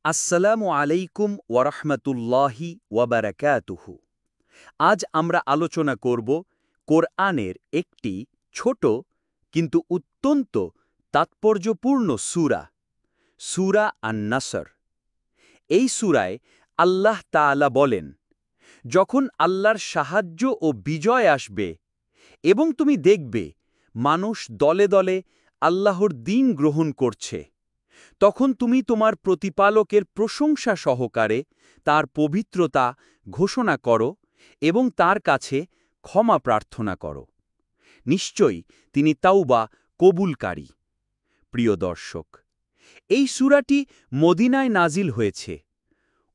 আসসালামু আলাইকুম ওয়ারাহমাতুল্লাহি ওয়াবারাকাতুহু। আজ আমরা আলোচনা করব কোরআনের একটি ছোট কিন্তু অত্যন্ত তাৎপর্যপূর্ণ সূরা, সূরা আন-নাসর। এই সূরায় আল্লাহ তাআলা বলেন, যখন আল্লাহর সাহায্য ও বিজয় আসবে এবং তুমি দেখবে মানুষ দলে দলে আল্লাহর দ্বীন গ্রহণ করছে, তখন তুমি তোমার প্রতিপালকের প্রশংসা সহকারে তার পবিত্রতা ঘোষণা করো এবং তার কাছে ক্ষমা প্রার্থনা করো। নিশ্চয়ই তিনি তাওবা কবুলকারী। প্রিয় দর্শক, এই সূরাটি মদিনায় নাজিল হয়েছে।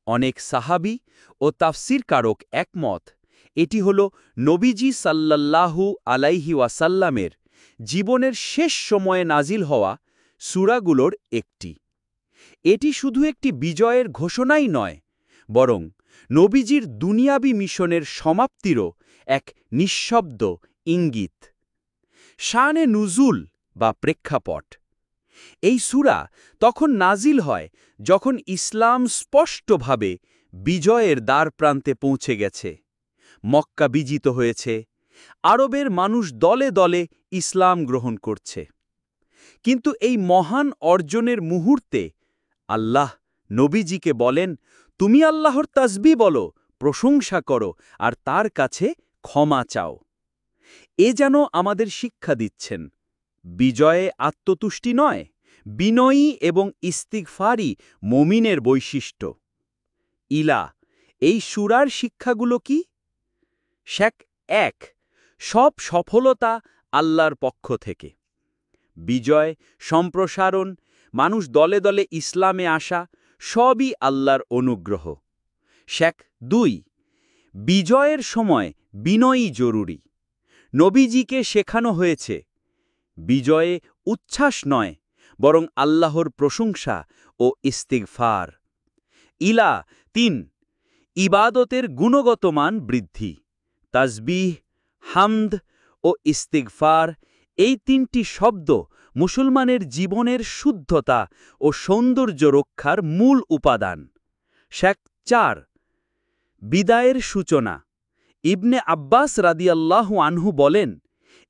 অনেক সাহাবী ও তাফসীরকারক একমত এটি হল নবীজি সাল্লাল্লাহু আলাইহি ওয়াসাল্লামের জীবনের শেষ সময়ে নাজিল হওয়া সূরাগুলোর একটি। এটি শুধু একটি বিজয়ের ঘোষণাই নয়, বরং নবীজির দুনিয়াবী মিশনের সমাপ্তিরও এক নিঃশব্দ ইঙ্গিত। শানে নুজুল বা প্রেক্ষাপট। এই সূরা তখন নাজিল হয় যখন ইসলাম স্পষ্টভাবে বিজয়ের দ্বারপ্রান্তে পৌঁছে গেছে। মক্কা বিজিত হয়েছে, আরবের মানুষ দলে দলে ইসলাম গ্রহণ করছে। কিন্তু এই মহান অর্জনের মুহূর্তে আল্লাহ নবীজিকে বলেন, তুমি আল্লাহর তাসবিহ বলো, প্রশংসা করো আর তার কাছে ক্ষমা চাও। এ যেন আমাদের শিক্ষা দিচ্ছেন, বিজয়ে আত্মতুষ্টি নয়, বিনয়ী এবং ইস্তিগফারই মুমিনের বৈশিষ্ট্য। ইলা, এই সূরার শিক্ষাগুলো কি? এক, সব সফলতা আল্লাহর পক্ষ থেকে। বিজয়, সম্প্রসারণ, মানুষ দলে দলে ইসলামে আসা সবই আল্লাহর অনুগ্রহ। ২, বিজয়ের সময় বিনয়ী জরুরি। নবীজিকে শেখানো হয়েছে, বিজয়ে উচ্ছ্বাস নয়, বরং আল্লাহর প্রশংসা ও ইস্তিগফার। ইলা ৩, ইবাদতের গুণগত মান বৃদ্ধি। তাসবিহ, হামদ ও ইস্তিগফার, এই তিনটি শব্দ মুসলমানের জীবনের শুদ্ধতা ও সৌন্দর্য রক্ষার মূল উপাদান। ৪, বিদায়ের সূচনা। ইবনে আব্বাস রাদিয়াল্লাহু আনহু বলেন,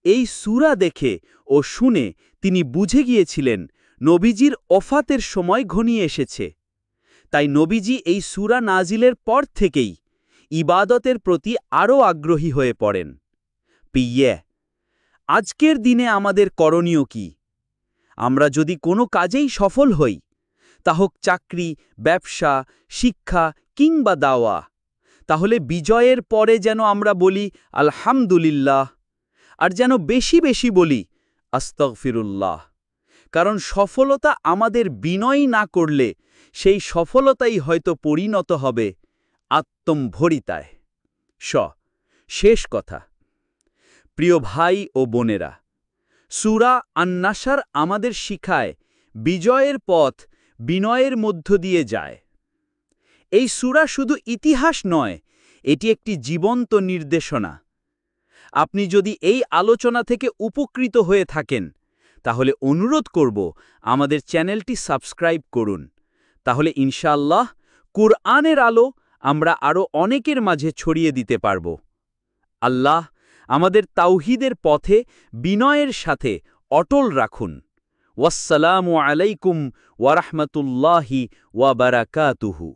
এই সূরা দেখে ও শুনে তিনি বুঝে গিয়েছিলেন নবীজির ওফাতের সময় ঘনিয়ে এসেছে। তাই নবীজি এই সূরা নাজিলের পর থেকেই ইবাদতের প্রতি আরও আগ্রহী হয়ে পড়েন। আজকের দিনে আমাদের করণীয় কি? আমরা যদি কোনো কাজেই সফল হই, তা হোক চাকরি, ব্যবসা, শিক্ষা কিংবা দাওয়া, তাহলে বিজয়ের পরে যেন আমরা বলি আলহামদুলিল্লাহ, আর যেন বেশি বেশি বলি আস্তাগফিরুল্লাহ। কারণ সফলতা আমাদের বিনয় না করলে সেই সফলতাই হয়তো পরিণত হবে আত্মম্ভরিতায়। শেষ কথা, প্রিয় ভাই ও বোনেরা, সূরা আন-নাসর আমাদের শিখায় বিজয়ের পথ বিনয়ের মধ্য দিয়ে যায়। এই সূরা শুধু ইতিহাস নয়, এটি একটি জীবন্ত নির্দেশনা। আপনি যদি এই আলোচনা থেকে উপকৃত হয়ে থাকেন, তাহলে অনুরোধ করব আমাদের চ্যানেলটি সাবস্ক্রাইব করুন। তাহলে ইনশাআল্লাহ কুরআনের আলো আমরা আরও অনেকের মাঝে ছড়িয়ে দিতে পারব। আল্লাহ আমাদের তাওহীদের পথে বিনয়ের সাথে অটল রাখুন। ওয়াসসালামু আলাইকুম ওয়ারাহমাতুল্লাহি ওয়াবারাকাতুহু।